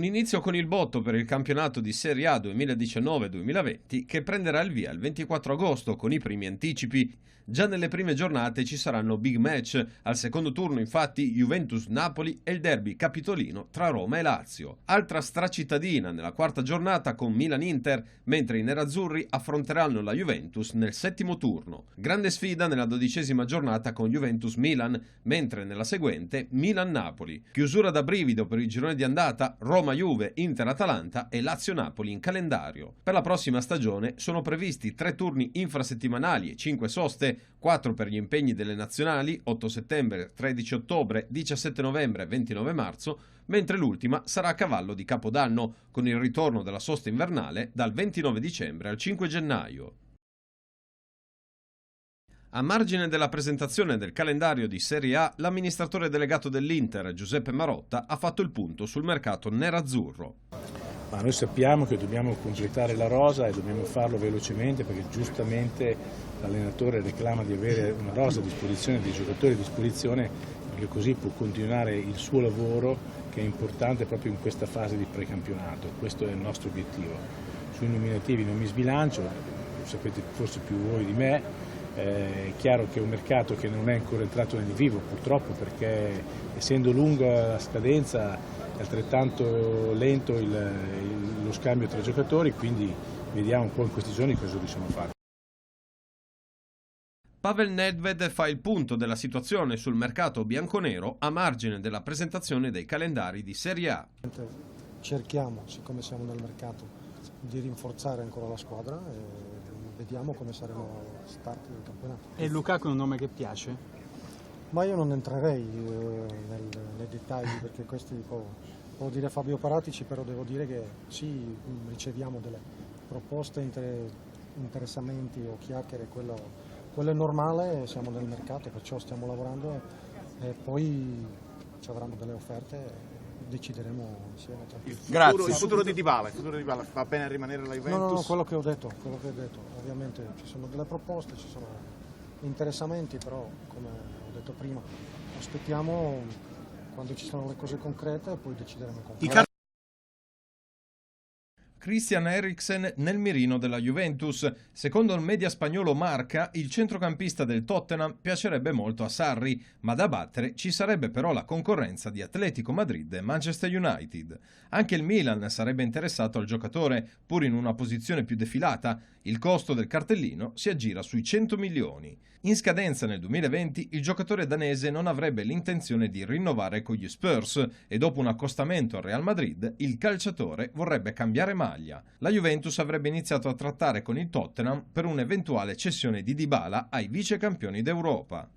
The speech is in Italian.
Un inizio con il botto per il campionato di Serie A 2019-2020 che prenderà il via il 24 agosto con i primi anticipi. Già nelle prime giornate ci saranno big match, al secondo turno infatti Juventus-Napoli e il derby capitolino tra Roma e Lazio. Altra stracittadina nella quarta giornata con Milan-Inter, mentre i nerazzurri affronteranno la Juventus nel settimo turno. Grande sfida nella 12ª giornata con Juventus-Milan, mentre nella seguente Milan-Napoli. Chiusura da brivido per il girone di andata, Roma-Juve, Inter-Atalanta e Lazio-Napoli in calendario. Per la prossima stagione sono previsti 3 turni infrasettimanali e 5 soste, 4 per gli impegni delle nazionali, 8 settembre, 13 ottobre, 17 novembre e 29 marzo, mentre l'ultima sarà a cavallo di Capodanno, con il ritorno della sosta invernale dal 29 dicembre al 5 gennaio. A margine della presentazione del calendario di Serie A, l'amministratore delegato dell'Inter, Giuseppe Marotta, ha fatto il punto sul mercato nerazzurro. Ma noi sappiamo che dobbiamo completare la rosa e dobbiamo farlo velocemente perché giustamente l'allenatore reclama di avere una rosa a disposizione, dei giocatori a disposizione, perché così può continuare il suo lavoro che è importante proprio in questa fase di precampionato. Questo è il nostro obiettivo. Sui nominativi non mi sbilancio, lo sapete forse più voi di me. È chiaro che è un mercato che non è ancora entrato nel vivo purtroppo, perché essendo lunga la scadenza è altrettanto lento lo scambio tra giocatori, quindi vediamo un po' in questi giorni cosa riusciamo a fare. Pavel Nedved fa il punto della situazione sul mercato bianconero a margine della presentazione dei calendari di Serie A. Cerchiamo, siccome siamo nel mercato, di rinforzare ancora la squadra e vediamo come saremo stati nel campionato. E Lukaku è un nome che piace? Ma io non entrerei nei dettagli perché questi può dire Fabio Paratici, però devo dire che sì, riceviamo delle proposte, interessamenti o chiacchiere, quello è normale, siamo nel mercato, perciò stiamo lavorando e poi ci avranno delle offerte e decideremo insieme. Grazie. Il futuro di Dybala va bene a rimanere la Juventus? No, quello che ho detto, ovviamente ci sono delle proposte, ci sono interessamenti, però come ho detto prima aspettiamo quando ci sono le cose concrete e poi decideremo con Christian Eriksen nel mirino della Juventus. Secondo il media spagnolo Marca, il centrocampista del Tottenham piacerebbe molto a Sarri, ma da battere ci sarebbe però la concorrenza di Atletico Madrid e Manchester United. Anche il Milan sarebbe interessato al giocatore, pur in una posizione più defilata. Il costo del cartellino si aggira sui 100 milioni. In scadenza nel 2020 il giocatore danese non avrebbe l'intenzione di rinnovare con gli Spurs e dopo un accostamento al Real Madrid il calciatore vorrebbe cambiare maglia. La Juventus avrebbe iniziato a trattare con il Tottenham per un'eventuale cessione di Dybala ai vicecampioni d'Europa.